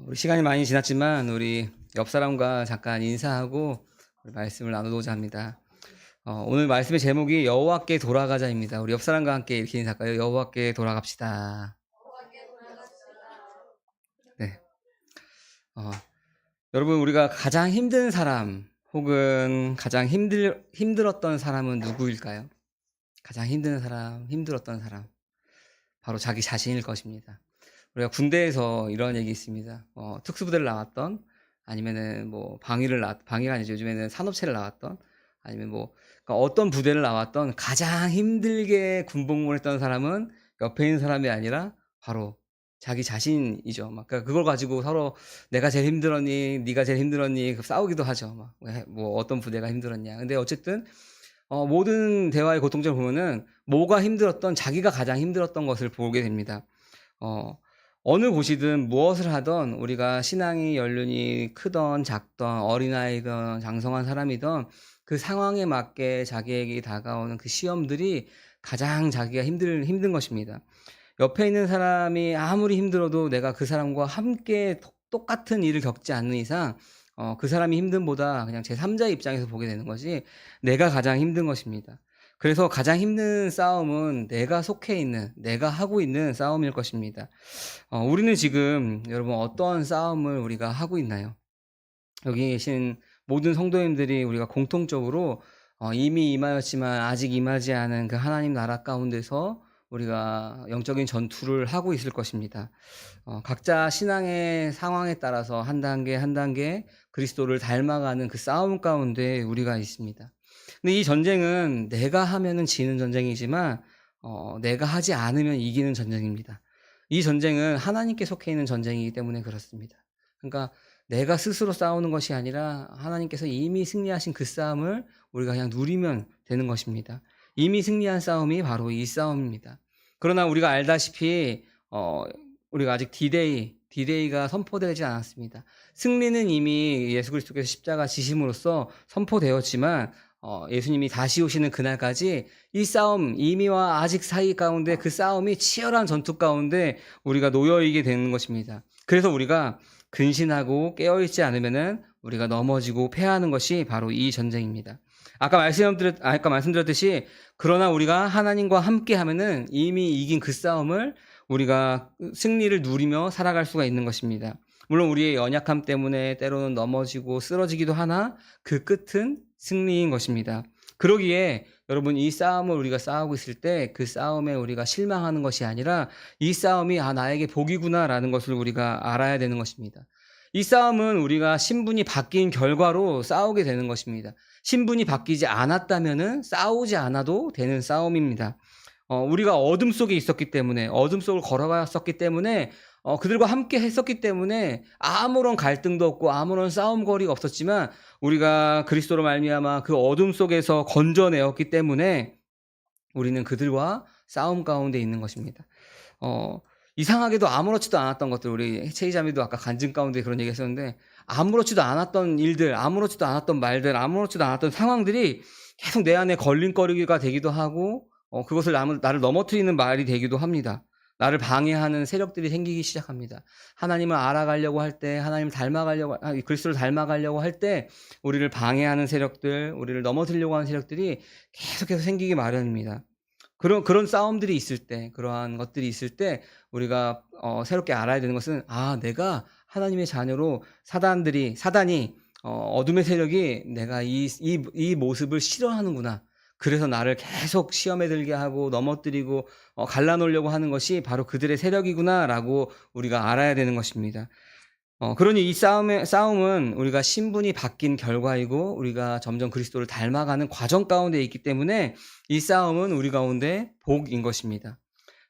우리 시간이 많이 지났지만 우리 옆 사람과 잠깐 인사하고 우리 말씀을 나누고자 합니다. 오늘 말씀의 제목이 여호와께 돌아가자입니다. 우리 옆 사람과 함께 이렇게 인사할까요? 여호와께 돌아갑시다. 네. 여러분, 우리가 가장 힘든 사람 혹은 가장 힘들었던 사람은 누구일까요? 가장 힘든 사람, 힘들었던 사람, 바로 자기 자신일 것입니다. 우리가 군대에서 이런 얘기 있습니다. 특수부대를 나왔던, 아니면은 뭐 방위가 아니죠. 요즘에는 산업체를 나왔던, 아니면 그러니까 어떤 부대를 나왔던 가장 힘들게 군복무를 했던 사람은 옆에 있는 사람이 아니라 바로 자기 자신이죠. 그러니까 그걸 가지고 서로 내가 제일 힘들었니, 네가 제일 힘들었니, 싸우기도 하죠. 뭐 어떤 부대가 힘들었냐. 근데 어쨌든 모든 대화의 고통점을 보면은 뭐가 힘들었던, 자기가 가장 힘들었던 것을 보게 됩니다. 어느 곳이든 무엇을 하던, 우리가 신앙이 연륜이 크던 작던, 어린아이든 장성한 사람이든 그 상황에 맞게 자기에게 다가오는 그 시험들이 가장 자기가 힘든 것입니다. 옆에 있는 사람이 아무리 힘들어도 내가 그 사람과 함께 똑같은 일을 겪지 않는 이상 그 사람이 힘듦보다 그냥 제3자의 입장에서 보게 되는 것이 내가 가장 힘든 것입니다. 그래서 가장 힘든 싸움은 내가 속해 있는, 내가 하고 있는 싸움일 것입니다. 우리는 지금 여러분 어떤 싸움을 우리가 하고 있나요? 여기 계신 모든 성도님들이 우리가 공통적으로 이미 임하였지만 아직 임하지 않은 그 하나님 나라 가운데서 우리가 영적인 전투를 하고 있을 것입니다. 각자 신앙의 상황에 따라서 한 단계 한 단계 그리스도를 닮아가는 그 싸움 가운데 우리가 있습니다. 근데 이 전쟁은 내가 하면은 지는 전쟁이지만 내가 하지 않으면 이기는 전쟁입니다. 이 전쟁은 하나님께 속해 있는 전쟁이기 때문에 그렇습니다. 그러니까 내가 스스로 싸우는 것이 아니라 하나님께서 이미 승리하신 그 싸움을 우리가 그냥 누리면 되는 것입니다. 이미 승리한 싸움이 바로 이 싸움입니다. 그러나 우리가 알다시피 우리가 아직 디데이가 선포되지 않았습니다. 승리는 이미 예수 그리스도께서 십자가 지심으로써 선포되었지만 예수님이 다시 오시는 그날까지 이 싸움, 이미와 아직 사이 가운데 그 싸움이 치열한 전투 가운데 우리가 놓여있게 되는 것입니다. 그래서 우리가 근신하고 깨어있지 않으면은 우리가 넘어지고 패하는 것이 바로 이 전쟁입니다. 아까 말씀드렸듯이 그러나 우리가 하나님과 함께 하면은 이미 이긴 그 싸움을 우리가 승리를 누리며 살아갈 수가 있는 것입니다. 물론 우리의 연약함 때문에 때로는 넘어지고 쓰러지기도 하나 그 끝은 승리인 것입니다. 그러기에 여러분, 이 싸움을 우리가 싸우고 있을 때 그 싸움에 우리가 실망하는 것이 아니라 이 싸움이 나에게 복이구나라는 것을 우리가 알아야 되는 것입니다. 이 싸움은 우리가 신분이 바뀐 결과로 싸우게 되는 것입니다. 신분이 바뀌지 않았다면은 싸우지 않아도 되는 싸움입니다. 우리가 어둠 속에 있었기 때문에, 어둠 속을 걸어갔었기 때문에, 그들과 함께 했었기 때문에 아무런 갈등도 없고 아무런 싸움거리가 없었지만 우리가 그리스도로 말미암아 그 어둠 속에서 건져내었기 때문에 우리는 그들과 싸움 가운데 있는 것입니다. 이상하게도 아무렇지도 않았던 것들, 우리 채이자매도 아까 간증 가운데 그런 얘기 했었는데 아무렇지도 않았던 일들, 아무렇지도 않았던 말들, 아무렇지도 않았던 상황들이 계속 내 안에 걸림거리가 되기도 하고 그것을 나를 넘어뜨리는 말이 되기도 합니다. 나를 방해하는 세력들이 생기기 시작합니다. 하나님을 알아가려고 할 때, 그리스도를 닮아가려고 할 때 우리를 방해하는 세력들, 우리를 넘어뜨리려고 하는 세력들이 계속해서 생기기 마련입니다. 그런 싸움들이 있을 때, 그러한 것들이 있을 때 우리가 새롭게 알아야 되는 것은 내가 하나님의 자녀로 사단이 어둠의 세력이 내가 이 모습을 싫어하는구나. 그래서 나를 계속 시험에 들게 하고 넘어뜨리고 갈라놓으려고 하는 것이 바로 그들의 세력이구나라고 우리가 알아야 되는 것입니다. 그러니 이 싸움은 우리가 신분이 바뀐 결과이고 우리가 점점 그리스도를 닮아가는 과정 가운데 있기 때문에 이 싸움은 우리 가운데 복인 것입니다.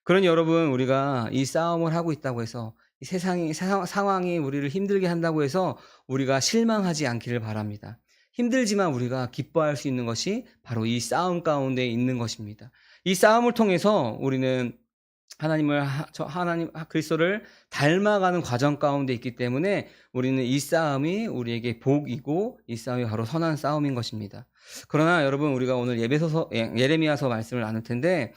그러니 여러분, 우리가 이 싸움을 하고 있다고 해서 이 상황이 우리를 힘들게 한다고 해서 우리가 실망하지 않기를 바랍니다. 힘들지만 우리가 기뻐할 수 있는 것이 바로 이 싸움 가운데 있는 것입니다. 이 싸움을 통해서 우리는 하나님 그리스도를 닮아가는 과정 가운데 있기 때문에 우리는 이 싸움이 우리에게 복이고 이 싸움이 바로 선한 싸움인 것입니다. 그러나 여러분, 우리가 오늘 예레미야서 말씀을 나눌 텐데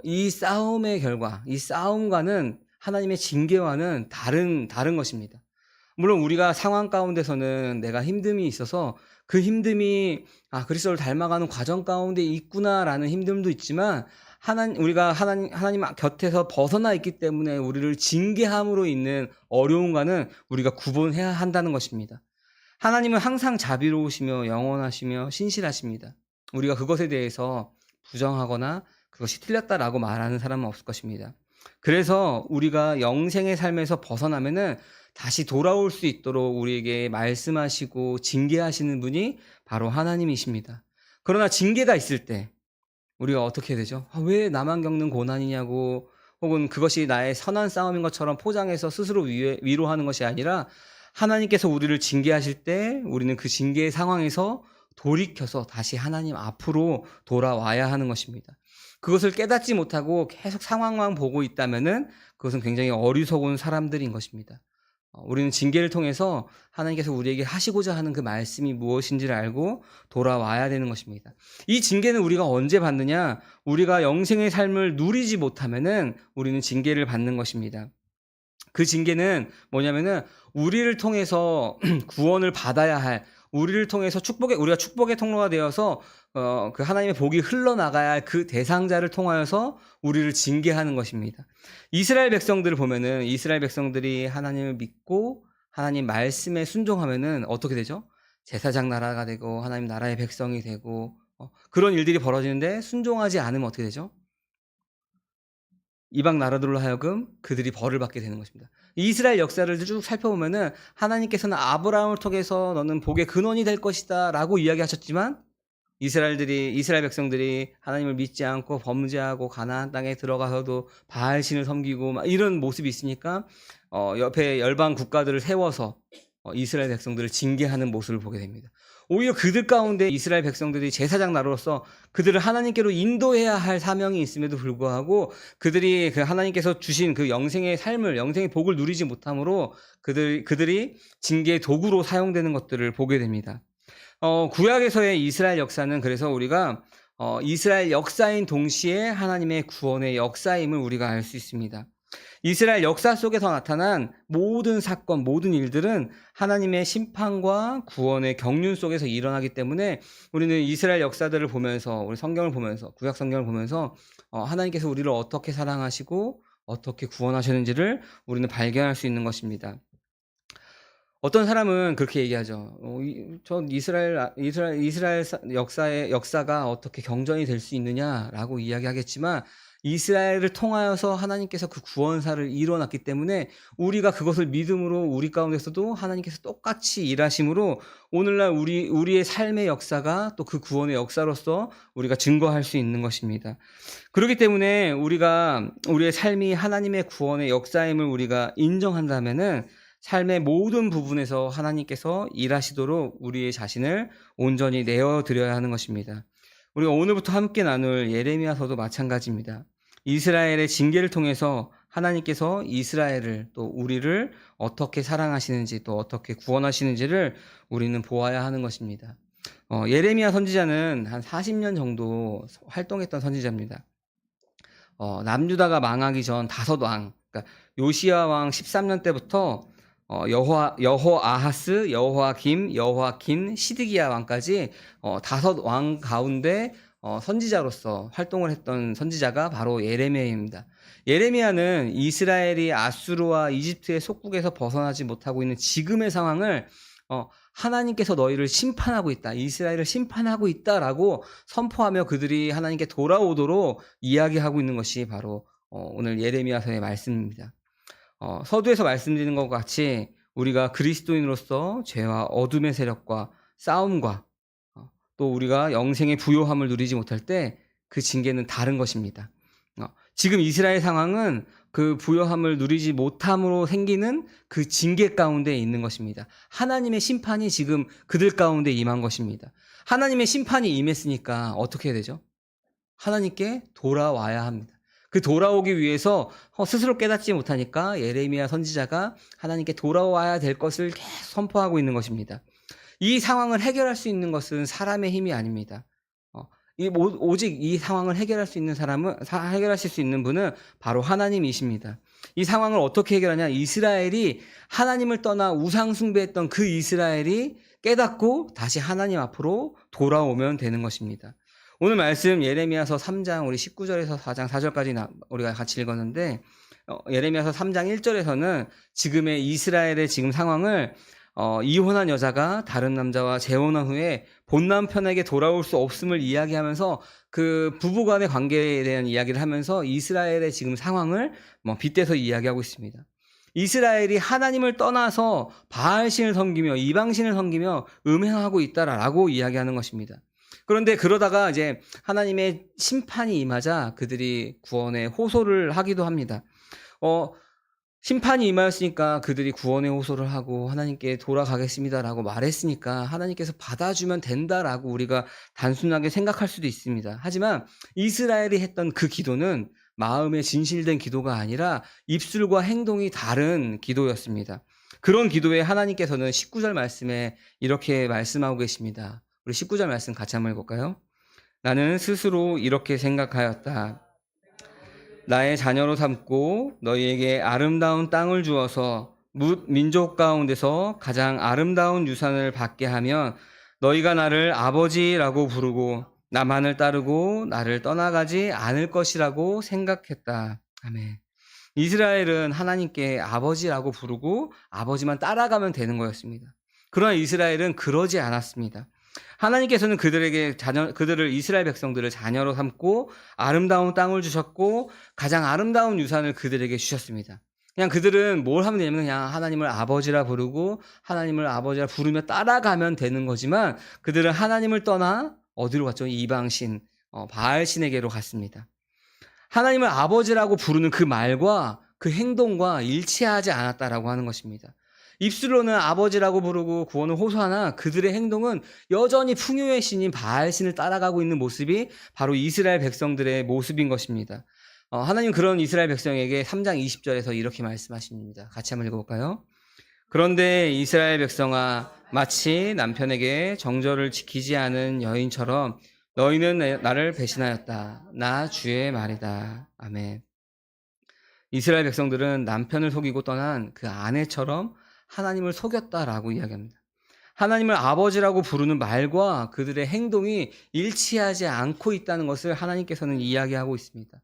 이 싸움의 결과, 이 싸움과는 하나님의 징계와는 다른 것입니다. 물론 우리가 상황 가운데서는 내가 힘듦이 있어서 그 힘듦이 그리스도를 닮아가는 과정 가운데 있구나라는 힘듦도 있지만 우리가 하나님 곁에서 벗어나 있기 때문에 우리를 징계함으로 있는 어려움과는 우리가 구분해야 한다는 것입니다. 하나님은 항상 자비로우시며 영원하시며 신실하십니다. 우리가 그것에 대해서 부정하거나 그것이 틀렸다라고 말하는 사람은 없을 것입니다. 그래서 우리가 영생의 삶에서 벗어나면은 다시 돌아올 수 있도록 우리에게 말씀하시고 징계하시는 분이 바로 하나님이십니다. 그러나 징계가 있을 때 우리가 어떻게 해야 되죠? 왜 나만 겪는 고난이냐고, 혹은 그것이 나의 선한 싸움인 것처럼 포장해서 스스로 위로하는 것이 아니라 하나님께서 우리를 징계하실 때 우리는 그 징계의 상황에서 돌이켜서 다시 하나님 앞으로 돌아와야 하는 것입니다. 그것을 깨닫지 못하고 계속 상황만 보고 있다면은 그것은 굉장히 어리석은 사람들인 것입니다. 우리는 징계를 통해서 하나님께서 우리에게 하시고자 하는 그 말씀이 무엇인지를 알고 돌아와야 되는 것입니다. 이 징계는 우리가 언제 받느냐? 우리가 영생의 삶을 누리지 못하면은 우리는 징계를 받는 것입니다. 그 징계는 뭐냐면은 우리를 통해서 구원을 받아야 할, 우리를 통해서 우리가 축복의 통로가 되어서 그 하나님의 복이 흘러나가야 할 그 대상자를 통하여서 우리를 징계하는 것입니다. 이스라엘 백성들을 보면은 이스라엘 백성들이 하나님을 믿고 하나님 말씀에 순종하면은 어떻게 되죠? 제사장 나라가 되고 하나님 나라의 백성이 되고 그런 일들이 벌어지는데 순종하지 않으면 어떻게 되죠? 이방 나라들로 하여금 그들이 벌을 받게 되는 것입니다. 이스라엘 역사를 쭉 살펴보면은 하나님께서는 아브라함을 통해서 너는 복의 근원이 될 것이다 라고 이야기하셨지만 이스라엘 백성들이 하나님을 믿지 않고 범죄하고 가나안 땅에 들어가서도 바알신을 섬기고 막 이런 모습이 있으니까 옆에 열방 국가들을 세워서 이스라엘 백성들을 징계하는 모습을 보게 됩니다. 오히려 그들 가운데 이스라엘 백성들이 제사장 나라로서 그들을 하나님께로 인도해야 할 사명이 있음에도 불구하고 그들이 그 하나님께서 주신 그 영생의 삶을, 영생의 복을 누리지 못함으로 그들이 징계의 도구로 사용되는 것들을 보게 됩니다. 구약에서의 이스라엘 역사는 그래서 우리가 이스라엘 역사인 동시에 하나님의 구원의 역사임을 우리가 알 수 있습니다. 이스라엘 역사 속에서 나타난 모든 사건, 모든 일들은 하나님의 심판과 구원의 경륜 속에서 일어나기 때문에 우리는 이스라엘 역사들을 보면서, 우리 성경을 보면서, 구약 성경을 보면서 하나님께서 우리를 어떻게 사랑하시고 어떻게 구원하셨는지를 우리는 발견할 수 있는 것입니다. 어떤 사람은 그렇게 얘기하죠. 전 이스라엘 역사가 어떻게 경전이 될 수 있느냐라고 이야기하겠지만 이스라엘을 통하여서 하나님께서 그 구원사를 이뤄놨기 때문에 우리가 그것을 믿음으로 우리 가운데서도 하나님께서 똑같이 일하심으로 오늘날 우리의 삶의 역사가 또 그 구원의 역사로서 우리가 증거할 수 있는 것입니다. 그렇기 때문에 우리의 삶이 하나님의 구원의 역사임을 우리가 인정한다면은 삶의 모든 부분에서 하나님께서 일하시도록 우리의 자신을 온전히 내어드려야 하는 것입니다. 우리가 오늘부터 함께 나눌 예레미야서도 마찬가지입니다. 이스라엘의 징계를 통해서 하나님께서 이스라엘을 또 우리를 어떻게 사랑하시는지 또 어떻게 구원하시는지를 우리는 보아야 하는 것입니다. 예레미야 선지자는 한 40년 정도 활동했던 선지자입니다. 남유다가 망하기 전 5왕, 그러니까 요시야 왕 13년 때부터 여호아하스, 여호아김, 여호아킨, 시드기야 왕까지 5왕 가운데 선지자로서 활동을 했던 선지자가 바로 예레미야입니다. 예레미야는 이스라엘이 아수르와 이집트의 속국에서 벗어나지 못하고 있는 지금의 상황을 하나님께서 너희를 심판하고 있다, 이스라엘을 심판하고 있다라고 선포하며 그들이 하나님께 돌아오도록 이야기하고 있는 것이 바로 오늘 예레미야서의 말씀입니다. 서두에서 말씀드리는 것과 같이 우리가 그리스도인으로서 죄와 어둠의 세력과 싸움과 또 우리가 영생의 부요함을 누리지 못할 때 그 징계는 다른 것입니다. 지금 이스라엘 상황은 그 부요함을 누리지 못함으로 생기는 그 징계 가운데 있는 것입니다. 하나님의 심판이 지금 그들 가운데 임한 것입니다. 하나님의 심판이 임했으니까 어떻게 해야 되죠? 하나님께 돌아와야 합니다. 그 돌아오기 위해서 스스로 깨닫지 못하니까 예레미야 선지자가 하나님께 돌아와야 될 것을 계속 선포하고 있는 것입니다. 이 상황을 해결할 수 있는 것은 사람의 힘이 아닙니다. 오직 이 상황을 해결하실 수 있는 분은 바로 하나님이십니다. 이 상황을 어떻게 해결하냐? 이스라엘이 하나님을 떠나 우상 숭배했던 그 이스라엘이 깨닫고 다시 하나님 앞으로 돌아오면 되는 것입니다. 오늘 말씀 예레미야서 3장 우리 19절에서 4장 4절까지 우리가 같이 읽었는데 예레미야서 3장 1절에서는 지금의 이스라엘의 지금 상황을 이혼한 여자가 다른 남자와 재혼한 후에 본 남편에게 돌아올 수 없음을 이야기하면서 그 부부간의 관계에 대한 이야기를 하면서 이스라엘의 지금 상황을 빗대서 이야기하고 있습니다. 이스라엘이 하나님을 떠나서 바알신을 섬기며 이방신을 섬기며 음행하고 있다라고 이야기하는 것입니다. 그런데 그러다가 이제 하나님의 심판이 임하자 그들이 구원에 호소를 하기도 합니다. 심판이 임하였으니까 그들이 구원의 호소를 하고 하나님께 돌아가겠습니다라고 말했으니까 하나님께서 받아주면 된다라고 우리가 단순하게 생각할 수도 있습니다. 하지만 이스라엘이 했던 그 기도는 마음에 진실된 기도가 아니라 입술과 행동이 다른 기도였습니다. 그런 기도에 하나님께서는 19절 말씀에 이렇게 말씀하고 계십니다. 우리 19절 말씀 같이 한번 읽어볼까요? 나는 스스로 이렇게 생각하였다. 나의 자녀로 삼고 너희에게 아름다운 땅을 주어서 뭇 민족 가운데서 가장 아름다운 유산을 받게 하면 너희가 나를 아버지라고 부르고 나만을 따르고 나를 떠나가지 않을 것이라고 생각했다. 아멘. 이스라엘은 하나님께 아버지라고 부르고 아버지만 따라가면 되는 거였습니다. 그러나 이스라엘은 그러지 않았습니다. 하나님께서는 그들을 이스라엘 백성들을 자녀로 삼고 아름다운 땅을 주셨고 가장 아름다운 유산을 그들에게 주셨습니다. 그냥 그들은 뭘 하면 되냐면 그냥 하나님을 아버지라 부르고 하나님을 아버지라 부르며 따라가면 되는 거지만 그들은 하나님을 떠나 어디로 갔죠? 이방신, 바알신에게로 갔습니다. 하나님을 아버지라고 부르는 그 말과 그 행동과 일치하지 않았다라고 하는 것입니다. 입술로는 아버지라고 부르고 구원을 호소하나 그들의 행동은 여전히 풍요의 신인 바알신을 따라가고 있는 모습이 바로 이스라엘 백성들의 모습인 것입니다. 하나님 그런 이스라엘 백성에게 3장 20절에서 이렇게 말씀하십니다. 같이 한번 읽어볼까요? 그런데 이스라엘 백성아 마치 남편에게 정절을 지키지 않은 여인처럼 너희는 나를 배신하였다. 나 주의 말이다. 아멘. 이스라엘 백성들은 남편을 속이고 떠난 그 아내처럼 하나님을 속였다라고 이야기합니다. 하나님을 아버지라고 부르는 말과 그들의 행동이 일치하지 않고 있다는 것을 하나님께서는 이야기하고 있습니다.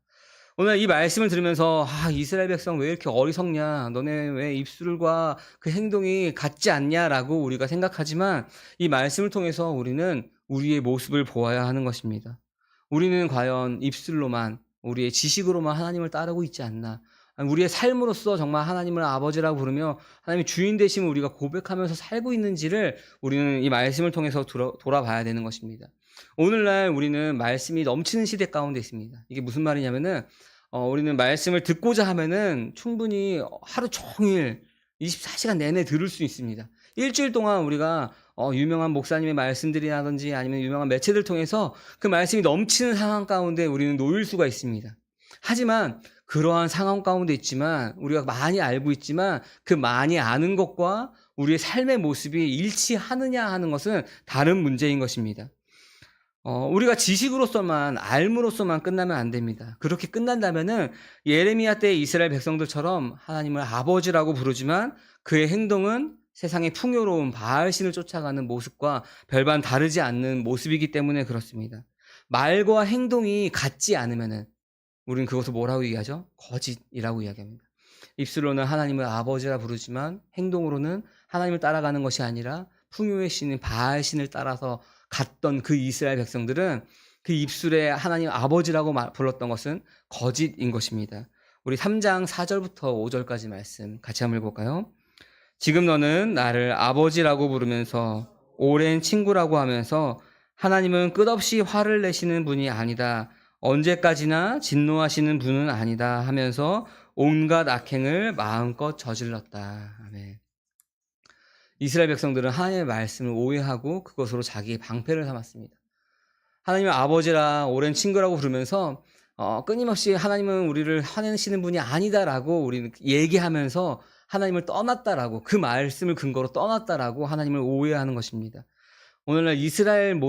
오늘 이 말씀을 들으면서 이스라엘 백성 왜 이렇게 어리석냐, 너네 왜 입술과 그 행동이 같지 않냐라고 우리가 생각하지만 이 말씀을 통해서 우리는 우리의 모습을 보아야 하는 것입니다. 우리는 과연 입술로만 우리의 지식으로만 하나님을 따르고 있지 않나, 우리의 삶으로서 정말 하나님을 아버지라고 부르며 하나님의 주인 되심을 우리가 고백하면서 살고 있는지를 우리는 이 말씀을 통해서 돌아봐야 되는 것입니다. 오늘날 우리는 말씀이 넘치는 시대 가운데 있습니다. 이게 무슨 말이냐면은 우리는 말씀을 듣고자 하면은 충분히 하루 종일 24시간 내내 들을 수 있습니다. 일주일 동안 우리가 유명한 목사님의 말씀들이라든지 아니면 유명한 매체들 통해서 그 말씀이 넘치는 상황 가운데 우리는 놓일 수가 있습니다. 하지만 그러한 상황 가운데 있지만 우리가 많이 알고 있지만 그 많이 아는 것과 우리의 삶의 모습이 일치하느냐 하는 것은 다른 문제인 것입니다. 우리가 지식으로서만 알므로서만 끝나면 안 됩니다. 그렇게 끝난다면은 예레미야 때 이스라엘 백성들처럼 하나님을 아버지라고 부르지만 그의 행동은 세상의 풍요로운 바알신을 쫓아가는 모습과 별반 다르지 않는 모습이기 때문에 그렇습니다. 말과 행동이 같지 않으면은 우리는 그것을 뭐라고 얘기하죠? 거짓이라고 이야기합니다. 입술로는 하나님을 아버지라 부르지만 행동으로는 하나님을 따라가는 것이 아니라 풍요의 신인 바알신을 따라서 갔던 그 이스라엘 백성들은 그 입술에 하나님 아버지라고 불렀던 것은 거짓인 것입니다. 우리 3장 4절부터 5절까지 말씀 같이 한번 읽어볼까요? 지금 너는 나를 아버지라고 부르면서 오랜 친구라고 하면서 하나님은 끝없이 화를 내시는 분이 아니다. 언제까지나 진노하시는 분은 아니다 하면서 온갖 악행을 마음껏 저질렀다. 아멘. 이스라엘 백성들은 하나님의 말씀을 오해하고 그것으로 자기의 방패를 삼았습니다. 하나님의 아버지라 오랜 친구라고 부르면서 끊임없이 하나님은 우리를 화내시는 분이 아니다라고 우리는 얘기하면서 하나님을 떠났다라고 그 말씀을 근거로 떠났다라고 하나님을 오해하는 것입니다. 오늘날 이스라엘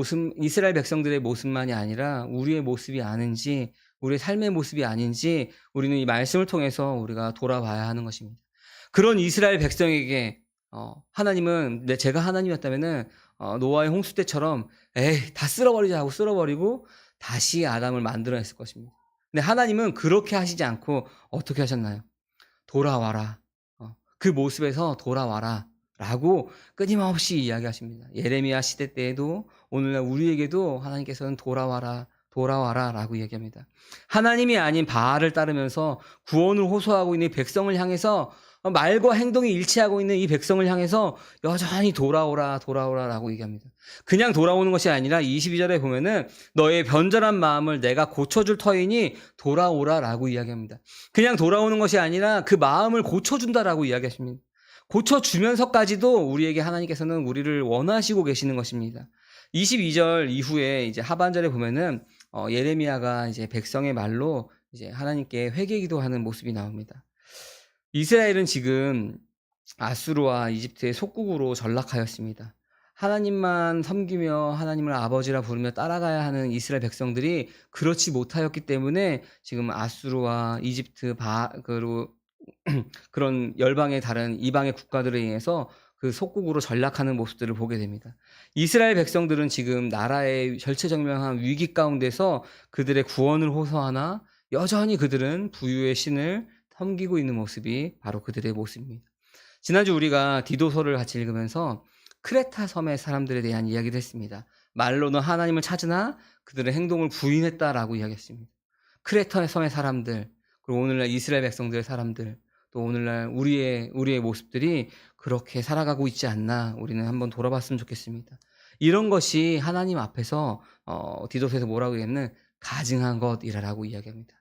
백성들의 모습만이 아니라 우리의 모습이 아닌지 우리의 삶의 모습이 아닌지 우리는 이 말씀을 통해서 우리가 돌아봐야 하는 것입니다. 그런 이스라엘 백성에게 하나님은 제가 하나님이었다면은 노아의 홍수 때처럼 에이 다 쓸어버리자 하고 쓸어버리고 다시 아담을 만들어냈을 것입니다. 근데 하나님은 그렇게 하시지 않고 어떻게 하셨나요? 돌아와라. 그 모습에서 돌아와라. 라고 끊임없이 이야기하십니다. 예레미야 시대 때에도 오늘날 우리에게도 하나님께서는 돌아와라. 돌아와라 라고 이야기합니다. 하나님이 아닌 바알을 따르면서 구원을 호소하고 있는 백성을 향해서 말과 행동이 일치하고 있는 이 백성을 향해서 여전히 돌아오라 돌아오라 라고 얘기합니다. 그냥 돌아오는 것이 아니라 22절에 보면은 너의 변절한 마음을 내가 고쳐줄 터이니 돌아오라 라고 이야기합니다. 그냥 돌아오는 것이 아니라 그 마음을 고쳐준다라고 이야기하십니다. 고쳐주면서까지도 우리에게 하나님께서는 우리를 원하시고 계시는 것입니다. 22절 이후에 이제 하반절에 보면은 예레미야가 이제 백성의 말로 이제 하나님께 회개 기도하는 모습이 나옵니다. 이스라엘은 지금 아수르와 이집트의 속국으로 전락하였습니다. 하나님만 섬기며 하나님을 아버지라 부르며 따라가야 하는 이스라엘 백성들이 그렇지 못하였기 때문에 지금 아수르와 이집트 그리고 그런 열방의 다른 이방의 국가들에 의해서 그 속국으로 전락하는 모습들을 보게 됩니다. 이스라엘 백성들은 지금 나라의 절체절명한 위기 가운데서 그들의 구원을 호소하나 여전히 그들은 부유의 신을 섬기고 있는 모습이 바로 그들의 모습입니다. 지난주 우리가 디도서를 같이 읽으면서 크레타 섬의 사람들에 대한 이야기를 했습니다. 말로는 하나님을 찾으나 그들의 행동을 부인했다라고 이야기했습니다. 크레타 섬의 사람들, 그리고 오늘날 이스라엘 백성들의 사람들, 또 오늘날 우리의 모습들이 그렇게 살아가고 있지 않나 우리는 한번 돌아봤으면 좋겠습니다. 이런 것이 하나님 앞에서 디도서에서 뭐라고 얘기하면 가증한 것이라고 이야기합니다.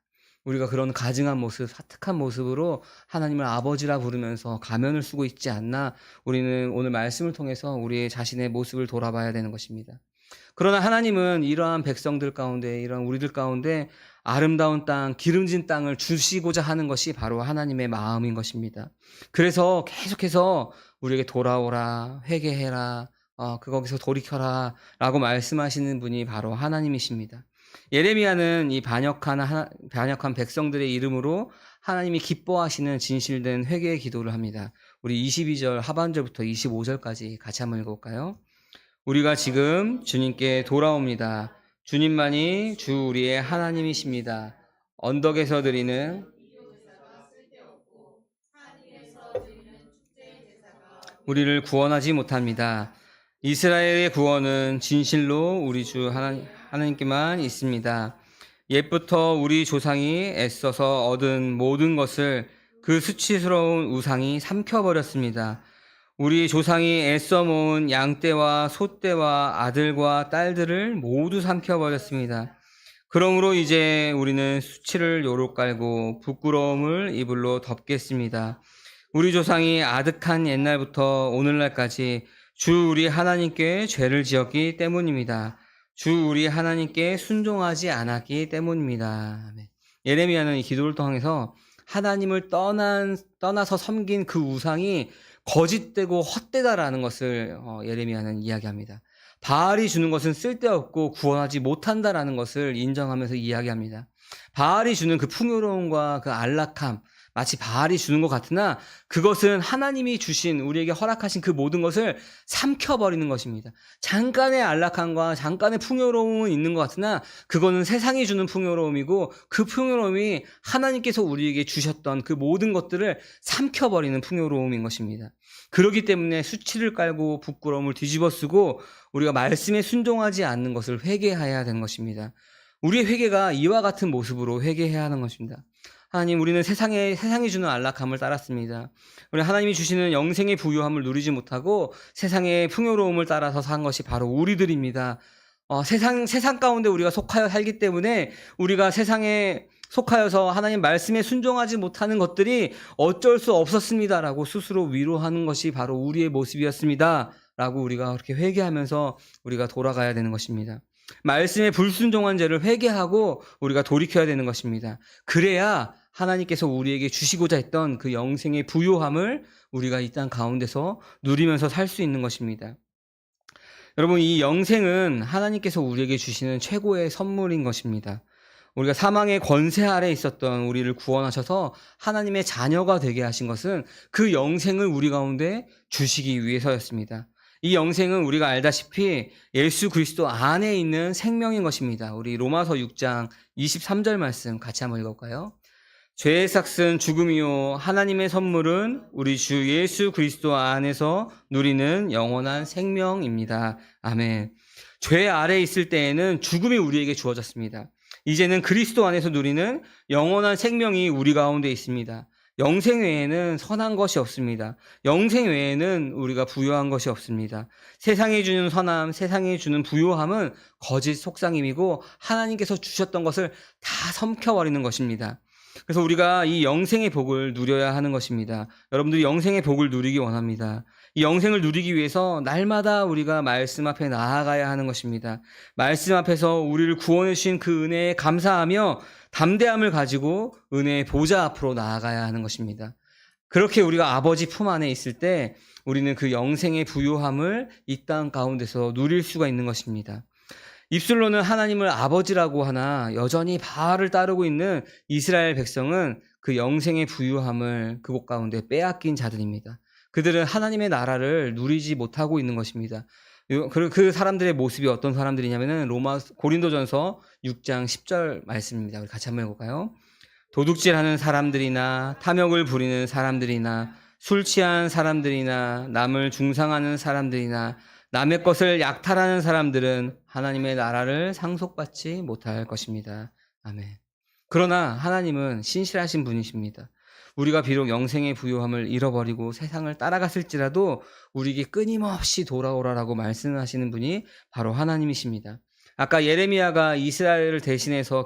우리가 그런 가증한 모습, 사특한 모습으로 하나님을 아버지라 부르면서 가면을 쓰고 있지 않나 우리는 오늘 말씀을 통해서 우리의 자신의 모습을 돌아봐야 되는 것입니다. 그러나 하나님은 이러한 백성들 가운데, 이러한 우리들 가운데 아름다운 땅, 기름진 땅을 주시고자 하는 것이 바로 하나님의 마음인 것입니다. 그래서 계속해서 우리에게 돌아오라, 회개해라, 거기서 돌이켜라 라고 말씀하시는 분이 바로 하나님이십니다. 예레미야는 이 반역한 백성들의 이름으로 하나님이 기뻐하시는 진실된 회개의 기도를 합니다. 우리 22절 하반절부터 25절까지 같이 한번 읽어볼까요? 우리가 지금 주님께 돌아옵니다. 주님만이 주 우리의 하나님이십니다. 언덕에서 드리는 우리를 구원하지 못합니다. 이스라엘의 구원은 진실로 우리 주 하나님께만 있습니다. 옛부터 우리 조상이 애써서 얻은 모든 것을 그 수치스러운 우상이 삼켜버렸습니다. 우리 조상이 애써 모은 양떼와 소떼와 아들과 딸들을 모두 삼켜버렸습니다. 그러므로 이제 우리는 수치를 요로 깔고 부끄러움을 이불로 덮겠습니다. 우리 조상이 아득한 옛날부터 오늘날까지 주 우리 하나님께 죄를 지었기 때문입니다. 주 우리 하나님께 순종하지 않았기 때문입니다. 예레미야는 이 기도를 통해서 하나님을 떠나서 섬긴 그 우상이 거짓되고 헛되다라는 것을 예레미야는 이야기합니다. 바알이 주는 것은 쓸데없고 구원하지 못한다라는 것을 인정하면서 이야기합니다. 바알이 주는 그 풍요로움과 그 안락함, 마치 바알이 주는 것 같으나 그것은 하나님이 주신 우리에게 허락하신 그 모든 것을 삼켜버리는 것입니다. 잠깐의 안락함과 잠깐의 풍요로움은 있는 것 같으나 그거는 세상이 주는 풍요로움이고 그 풍요로움이 하나님께서 우리에게 주셨던 그 모든 것들을 삼켜버리는 풍요로움인 것입니다. 그렇기 때문에 수치를 깔고 부끄러움을 뒤집어쓰고 우리가 말씀에 순종하지 않는 것을 회개해야 되는 것입니다. 우리의 회개가 이와 같은 모습으로 회개해야 하는 것입니다. 하나님, 우리는 세상이 주는 안락함을 따랐습니다. 우리 하나님이 주시는 영생의 부유함을 누리지 못하고 세상의 풍요로움을 따라서 산 것이 바로 우리들입니다. 세상 가운데 우리가 속하여 살기 때문에 우리가 세상에 속하여서 하나님 말씀에 순종하지 못하는 것들이 어쩔 수 없었습니다라고 스스로 위로하는 것이 바로 우리의 모습이었습니다. 라고 우리가 그렇게 회개하면서 우리가 돌아가야 되는 것입니다. 말씀에 불순종한 죄를 회개하고 우리가 돌이켜야 되는 것입니다. 그래야 하나님께서 우리에게 주시고자 했던 그 영생의 부요함을 우리가 이 땅 가운데서 누리면서 살 수 있는 것입니다. 여러분, 이 영생은 하나님께서 우리에게 주시는 최고의 선물인 것입니다. 우리가 사망의 권세 아래 있었던 우리를 구원하셔서 하나님의 자녀가 되게 하신 것은 그 영생을 우리 가운데 주시기 위해서였습니다. 이 영생은 우리가 알다시피 예수 그리스도 안에 있는 생명인 것입니다. 우리 로마서 6장 23절 말씀 같이 한번 읽어볼까요? 죄의 삭은 죽음이요 하나님의 선물은 우리 주 예수 그리스도 안에서 누리는 영원한 생명입니다. 아멘. 죄 아래 있을 때에는 죽음이 우리에게 주어졌습니다. 이제는 그리스도 안에서 누리는 영원한 생명이 우리 가운데 있습니다. 영생 외에는 선한 것이 없습니다. 영생 외에는 우리가 부요한 것이 없습니다. 세상이 주는 선함, 세상이 주는 부요함은 거짓 속상임이고 하나님께서 주셨던 것을 다 삼켜버리는 것입니다. 그래서 우리가 이 영생의 복을 누려야 하는 것입니다. 여러분들이 영생의 복을 누리기 원합니다. 이 영생을 누리기 위해서 날마다 우리가 말씀 앞에 나아가야 하는 것입니다. 말씀 앞에서 우리를 구원해 주신 그 은혜에 감사하며 담대함을 가지고 은혜의 보좌 앞으로 나아가야 하는 것입니다. 그렇게 우리가 아버지 품 안에 있을 때 우리는 그 영생의 부요함을 이 땅 가운데서 누릴 수가 있는 것입니다. 입술로는 하나님을 아버지라고 하나 여전히 바알을 따르고 있는 이스라엘 백성은 그 영생의 부유함을 그곳 가운데 빼앗긴 자들입니다. 그들은 하나님의 나라를 누리지 못하고 있는 것입니다. 그 사람들의 모습이 어떤 사람들이냐면은 고린도전서 6장 10절 말씀입니다. 우리 같이 한번 해볼까요? 도둑질하는 사람들이나 탐욕을 부리는 사람들이나 술 취한 사람들이나 남을 중상하는 사람들이나 남의 것을 약탈하는 사람들은 하나님의 나라를 상속받지 못할 것입니다. 아멘. 그러나 하나님은 신실하신 분이십니다. 우리가 비록 영생의 부요함을 잃어버리고 세상을 따라갔을지라도 우리에게 끊임없이 돌아오라라고 말씀하시는 분이 바로 하나님이십니다. 아까 예레미야가 이스라엘을 대신해서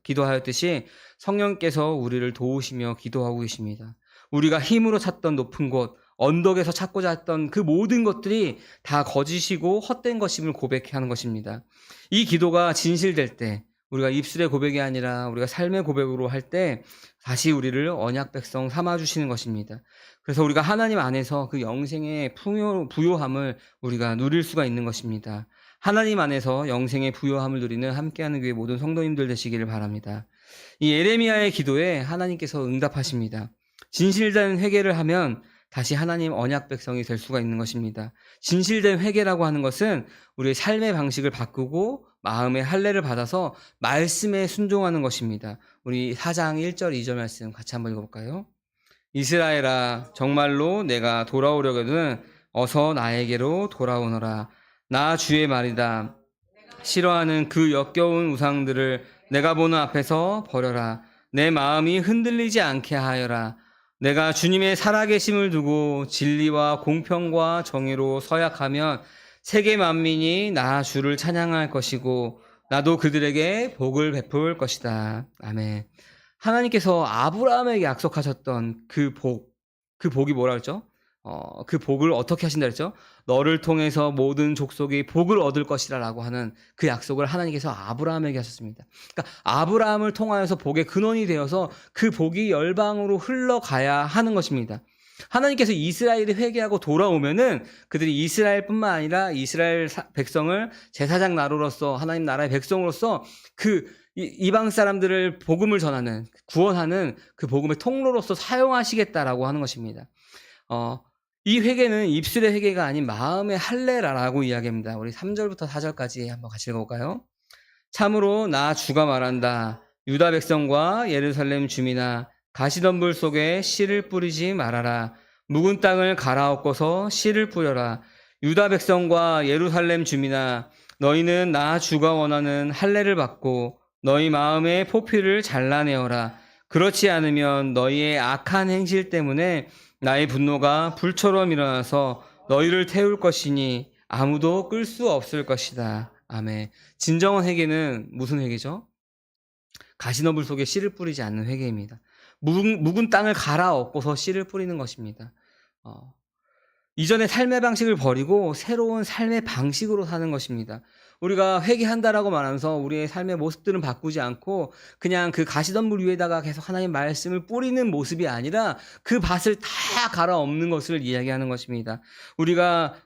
기도하였듯이 성령께서 우리를 도우시며 기도하고 계십니다. 우리가 힘으로 찾던 높은 곳, 언덕에서 찾고자 했던 그 모든 것들이 다 거짓이고 헛된 것임을 고백하는 것입니다. 이 기도가 진실될 때, 우리가 입술의 고백이 아니라 우리가 삶의 고백으로 할 때 다시 우리를 언약 백성 삼아주시는 것입니다. 그래서 우리가 하나님 안에서 그 영생의 부요함을 우리가 누릴 수가 있는 것입니다. 하나님 안에서 영생의 부요함을 누리는 함께하는 교회 모든 성도님들 되시기를 바랍니다. 이 예레미야의 기도에 하나님께서 응답하십니다. 진실된 회개를 하면 다시 하나님 언약 백성이 될 수가 있는 것입니다. 진실된 회개라고 하는 것은 우리의 삶의 방식을 바꾸고 마음의 할례를 받아서 말씀에 순종하는 것입니다. 우리 4장 1절 2절 말씀 같이 한번 읽어볼까요? 이스라엘아 정말로 내가 돌아오려거든 어서 나에게로 돌아오너라. 나 주의 말이다. 싫어하는 그 역겨운 우상들을 내가 보는 앞에서 버려라. 내 마음이 흔들리지 않게 하여라. 내가 주님의 살아계심을 두고 진리와 공평과 정의로 서약하면 세계 만민이 나 주를 찬양할 것이고 나도 그들에게 복을 베풀 것이다. 아멘. 하나님께서 아브라함에게 약속하셨던 그 복이 뭐라 그랬죠? 그 복을 어떻게 하신다 그랬죠? 너를 통해서 모든 족속이 복을 얻을 것이라 라고 하는 그 약속을 하나님께서 아브라함에게 하셨습니다. 그러니까 아브라함을 통하여서 복의 근원이 되어서 그 복이 열방으로 흘러가야 하는 것입니다. 하나님께서 이스라엘이 회개하고 돌아오면은 그들이 이스라엘뿐만 아니라 이스라엘 백성을 제사장 나로로서 하나님 나라의 백성으로서 그 이방 사람들을 복음을 전하는 구원하는 그 복음의 통로로서 사용하시겠다라고 하는 것입니다. 이 회개는 입술의 회개가 아닌 마음의 할례라고 이야기합니다. 우리 3절부터 4절까지 한번 같이 읽어볼까요? 참으로 나 주가 말한다. 유다 백성과 예루살렘 주민아 가시덤불 속에 씨를 뿌리지 말아라. 묵은 땅을 갈아엎고서 씨를 뿌려라. 유다 백성과 예루살렘 주민아 너희는 나 주가 원하는 할례를 받고 너희 마음의 포피를 잘라내어라. 그렇지 않으면 너희의 악한 행실 때문에 나의 분노가 불처럼 일어나서 너희를 태울 것이니 아무도 끌 수 없을 것이다. 아멘. 진정한 회개는 무슨 회개죠? 가시덤불 속에 씨를 뿌리지 않는 회개입니다. 묵은 땅을 갈아엎고서 씨를 뿌리는 것입니다. 이전의 삶의 방식을 버리고 새로운 삶의 방식으로 사는 것입니다. 우리가 회개한다라고 말하면서 우리의 삶의 모습들은 바꾸지 않고 그냥 그 가시덤불 위에다가 계속 하나님 말씀을 뿌리는 모습이 아니라 그 밭을 다 갈아엎는 것을 이야기하는 것입니다. 우리가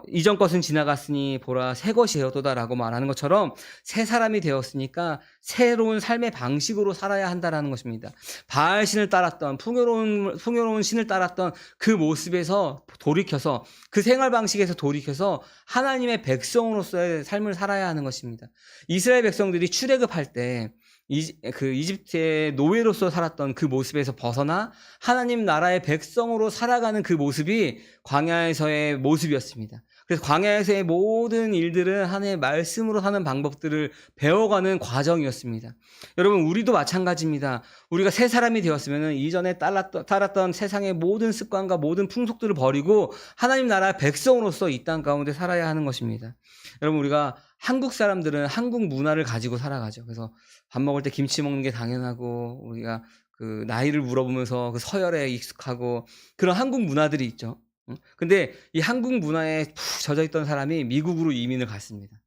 이전 것은 지나갔으니 보라 새 것이 되었도다라고 말하는 것처럼 새 사람이 되었으니까 새로운 삶의 방식으로 살아야 한다라는 것입니다. 바알 신을 따랐던 풍요로운 신을 따랐던 그 모습에서 돌이켜서 그 생활 방식에서 돌이켜서 하나님의 백성으로서의 삶을 살아야 하는 것입니다. 이스라엘 백성들이 출애굽할 때 그 이집트의 노예로서 살았던 그 모습에서 벗어나 하나님 나라의 백성으로 살아가는 그 모습이 광야에서의 모습이었습니다. 그래서 광야에서의 모든 일들은 하나님의 말씀으로 사는 방법들을 배워가는 과정이었습니다. 여러분, 우리도 마찬가지입니다. 우리가 새 사람이 되었으면 이전에 따랐던 세상의 모든 습관과 모든 풍속들을 버리고 하나님 나라의 백성으로서 이 땅 가운데 살아야 하는 것입니다. 여러분, 우리가 한국 사람들은 한국 문화를 가지고 살아가죠. 그래서 밥 먹을 때 김치 먹는 게 당연하고 우리가 그 나이를 물어보면서 그 서열에 익숙하고 그런 한국 문화들이 있죠. 근데 이 한국 문화에 푹 젖어 있던 사람이 미국으로 이민을 갔습니다.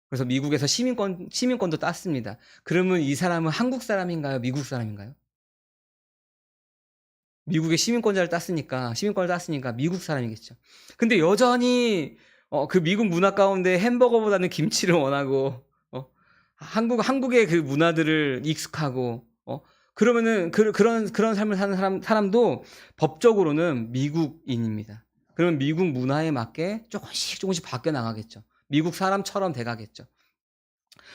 그래서 미국에서 시민권도 땄습니다. 그러면 이 사람은 한국 사람인가요? 미국 사람인가요? 미국의 시민권을 땄으니까 미국 사람이겠죠. 근데 여전히 그 미국 문화 가운데 햄버거보다는 김치를 원하고 한국의 그 문화들을 익숙하고 그러면은 그런 삶을 사는 사람도 법적으로는 미국인입니다. 그러면 미국 문화에 맞게 조금씩 바뀌어 나가겠죠. 미국 사람처럼 돼가겠죠.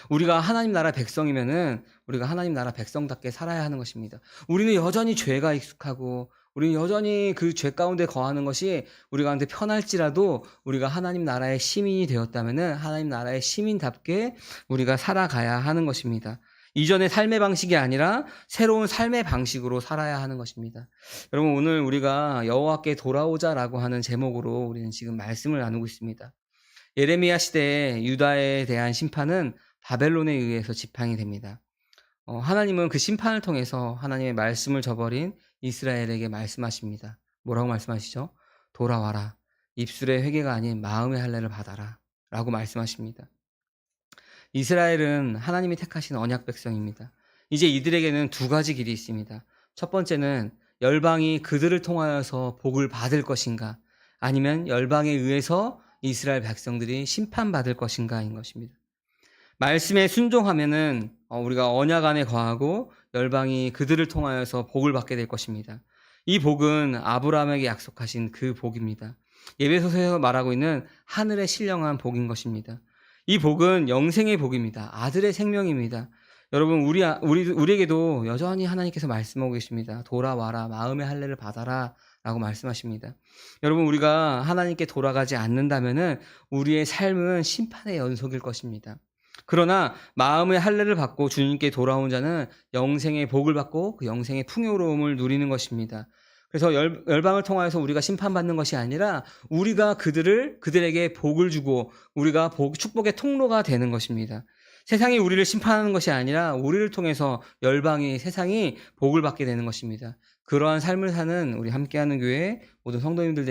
우리가 하나님 나라 백성이면은 우리가 하나님 나라 백성답게 살아야 하는 것입니다. 우리는 여전히 죄가 익숙하고 우리는 여전히 그 죄 가운데 거하는 것이 우리 가운데 편할지라도 우리가 하나님 나라의 시민이 되었다면은 하나님 나라의 시민답게 우리가 살아가야 하는 것입니다. 이전의 삶의 방식이 아니라 새로운 삶의 방식으로 살아야 하는 것입니다. 여러분, 오늘 우리가 여호와께 돌아오자라고 하는 제목으로 우리는 지금 말씀을 나누고 있습니다. 예레미야 시대에 유다에 대한 심판은 바벨론에 의해서 지팡이 됩니다. 하나님은 그 심판을 통해서 하나님의 말씀을 저버린 이스라엘에게 말씀하십니다. 뭐라고 말씀하시죠? 돌아와라. 입술의 회개가 아닌 마음의 할례를 받아라. 라고 말씀하십니다. 이스라엘은 하나님이 택하신 언약 백성입니다. 이제 이들에게는 두 가지 길이 있습니다. 첫 번째는 열방이 그들을 통하여서 복을 받을 것인가, 아니면 열방에 의해서 이스라엘 백성들이 심판받을 것인가인 것입니다. 말씀에 순종하면은 우리가 언약 안에 거하고 열방이 그들을 통하여서 복을 받게 될 것입니다. 이 복은 아브라함에게 약속하신 그 복입니다. 에베소서에서 말하고 있는 하늘의 신령한 복인 것입니다. 이 복은 영생의 복입니다. 아들의 생명입니다. 여러분, 우리에게도 여전히 하나님께서 말씀하고 계십니다. 돌아와라, 마음의 할례를 받아라 라고 말씀하십니다. 여러분, 우리가 하나님께 돌아가지 않는다면은 우리의 삶은 심판의 연속일 것입니다. 그러나 마음의 할례를 받고 주님께 돌아온 자는 영생의 복을 받고 그 영생의 풍요로움을 누리는 것입니다. 그래서 열방을 통하여서 우리가 심판받는 것이 아니라 우리가 그들에게 복을 주고 우리가 축복의 통로가 되는 것입니다. 세상이 우리를 심판하는 것이 아니라 우리를 통해서 세상이 복을 받게 되는 것입니다. 그러한 삶을 사는 우리 함께하는 교회 모든 성도님들 되시기